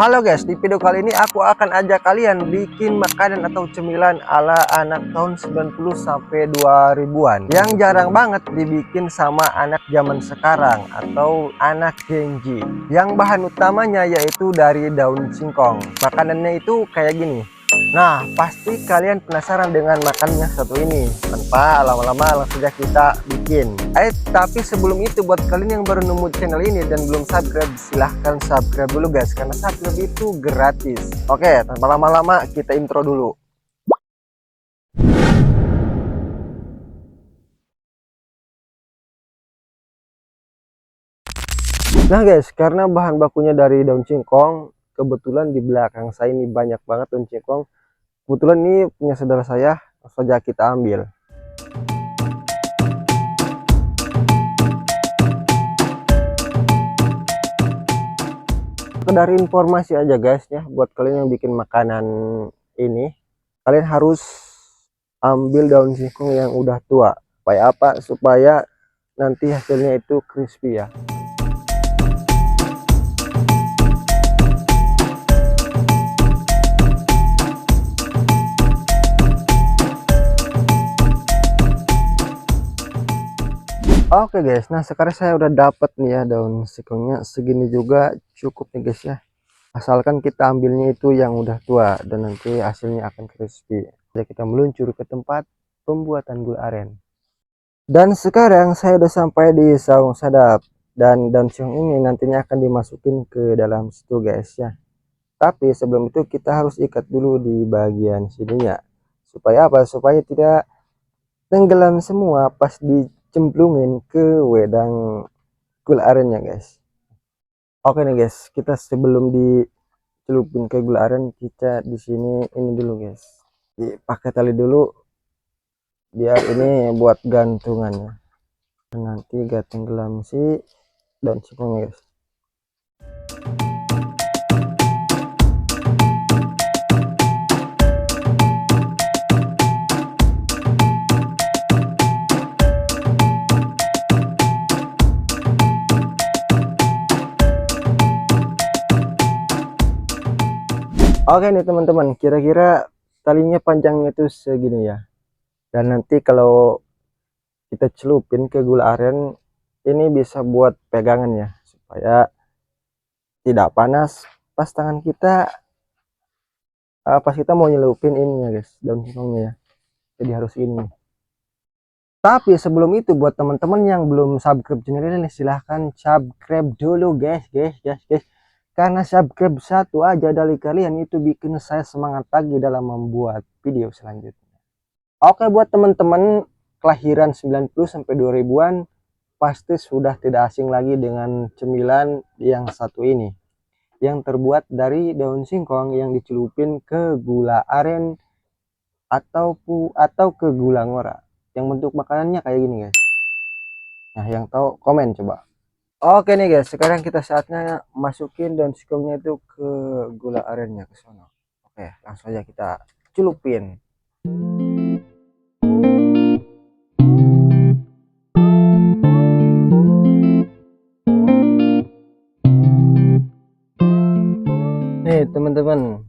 Halo guys, di video kali ini aku akan ajak kalian bikin makanan atau cemilan ala anak tahun 90 sampai 2000-an yang jarang banget dibikin sama anak zaman sekarang atau anak Gen Z. Yang bahan utamanya yaitu dari daun singkong. Makanannya itu kayak gini. Nah, pasti kalian penasaran dengan makanannya satu ini. Tanpa lama-lama langsung saja kita bikin. Tapi sebelum itu buat kalian yang baru nemu channel ini dan belum subscribe, silahkan subscribe dulu guys, karena subscribe itu gratis. Oke, tanpa lama-lama kita intro dulu. Nah guys, karena bahan bakunya dari daun singkong, kebetulan di belakang saya ini banyak banget daun singkong. Kebetulan ini punya saudara saya, langsung saja kita ambil. Dari informasi aja guys ya, buat kalian yang bikin makanan ini, kalian harus ambil daun singkong yang udah tua. Supaya apa? Supaya nanti hasilnya itu crispy ya. Oke guys, nah sekarang saya udah dapat nih ya daun singkongnya, segini juga cukup nih guys ya. Asalkan kita ambilnya itu yang udah tua dan nanti hasilnya akan crispy. Jadi kita meluncur ke tempat pembuatan gula aren. Dan sekarang saya udah sampai di saung sadap, dan daun singkong ini nantinya akan dimasukin ke dalam situ guys ya. Tapi sebelum itu kita harus ikat dulu di bagian sininya. Supaya apa? Supaya tidak tenggelam semua pas dicemplungin ke wedang gula arennya guys. Oke nih guys, kita sebelum dicelupin ke gula aren, kita di sini ini dulu guys. Dipakai tali dulu biar ini buat gantungannya. Nanti gak tenggelam si daun singkongnya guys. Oke nih teman-teman, kira-kira talinya panjangnya itu segini ya. Dan nanti kalau kita celupin ke gula aren, ini bisa buat pegangan ya, supaya tidak panas pas tangan kita, pas kita mau nyelupin ini ya guys, daun singkongnya ya. Jadi harus ini. Tapi sebelum itu buat teman-teman yang belum subscribe channel ini, silahkan subscribe dulu guys. Karena subscribe satu aja dari kalian itu bikin saya semangat lagi dalam membuat video selanjutnya. Oke, buat teman-teman kelahiran 90 sampai 2000-an pasti sudah tidak asing lagi dengan cemilan yang satu ini, yang terbuat dari daun singkong yang dicelupin ke gula aren atau ke gula ngora. Yang bentuk makanannya kayak gini guys. Nah, yang tahu komen coba. Oke nih guys, sekarang kita saatnya masukin daun singkongnya itu ke gula arennya ke sana. Oke, langsung aja kita celupin. Nih teman-teman,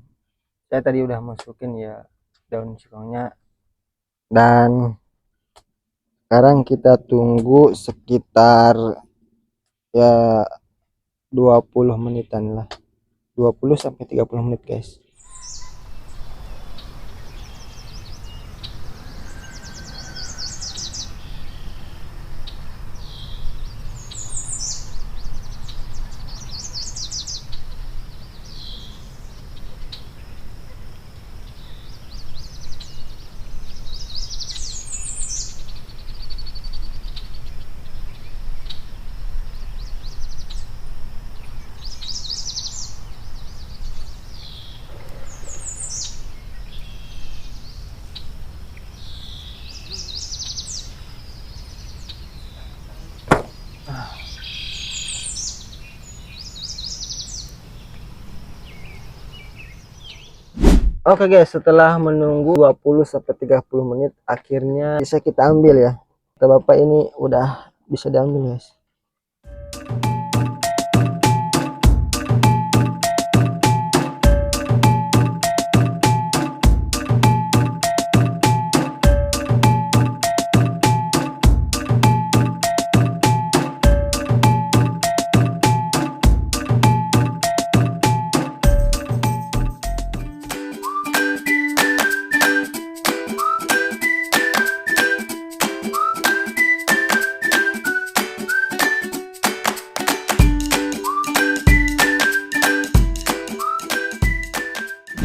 saya tadi udah masukin ya daun singkongnya, dan sekarang kita tunggu sekitar ya 20 menitan lah, 20 sampai 30 menit guys. Oke guys, setelah menunggu 20 sampai 30 menit akhirnya bisa kita ambil ya. Kata Bapak ini udah bisa diambil guys.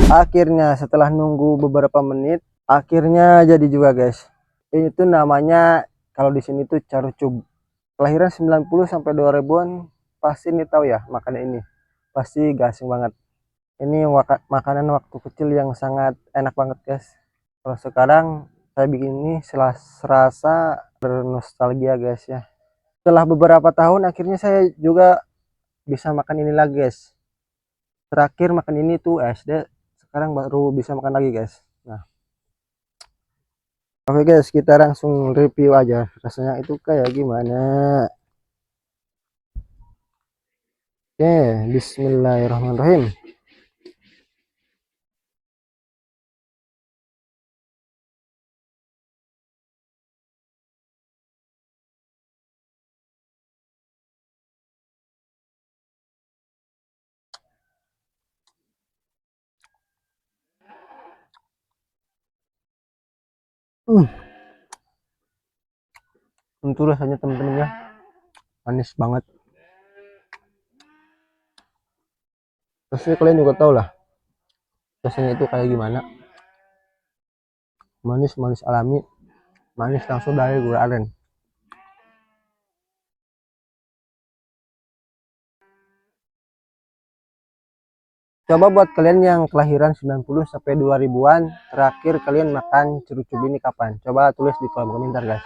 Akhirnya setelah nunggu beberapa menit, akhirnya jadi juga guys. Ini tuh namanya kalau di sini tuh carucub. Kelahiran 90 sampai 2000-an, pasti nih tahu ya makanan ini. Pasti gasing banget. Ini makanan waktu kecil yang sangat enak banget guys. Kalau sekarang saya bikin ini serasa bernostalgia guys ya. Setelah beberapa tahun akhirnya saya juga bisa makan ini lagi guys. Terakhir makan ini tuh SD, sekarang baru bisa makan lagi guys. Nah, oke guys, kita langsung review aja rasanya itu kayak gimana. Oke, bismillahirrahmanirrahim. uh, Tentu rasanya temen-temen ya, manis banget. Pasti kalian juga tahu lah rasanya itu kayak gimana. Manis, manis alami, manis langsung dari gula aren. Coba buat kalian yang kelahiran 90 sampai 2000-an, terakhir kalian makan cerucub ini kapan? Coba tulis di kolom komentar guys.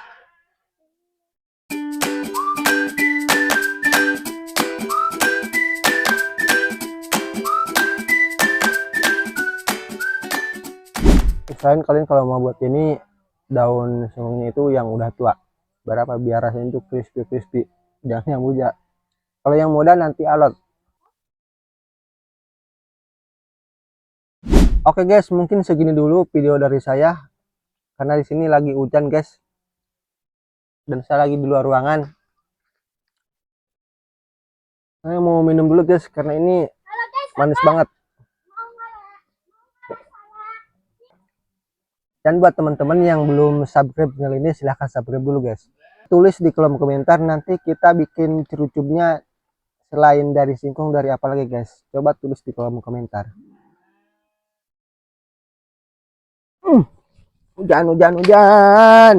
Usahain kalian kalau mau buat ini daun singkongnya itu yang udah tua. Berapa biar rasanya itu crispy-crispy. Jangan yang muda. Kalau yang muda nanti alot. Oke guys, mungkin segini dulu video dari saya karena di sini lagi hujan guys. Dan saya lagi di luar ruangan. Saya mau minum dulu guys karena ini manis banget. Dan buat teman-teman yang belum subscribe channel ini, silahkan subscribe dulu guys. Tulis di kolom komentar nanti kita bikin cerucupnya selain dari singkong dari apa lagi guys. Coba tulis di kolom komentar. Hujan, hujan, hujan.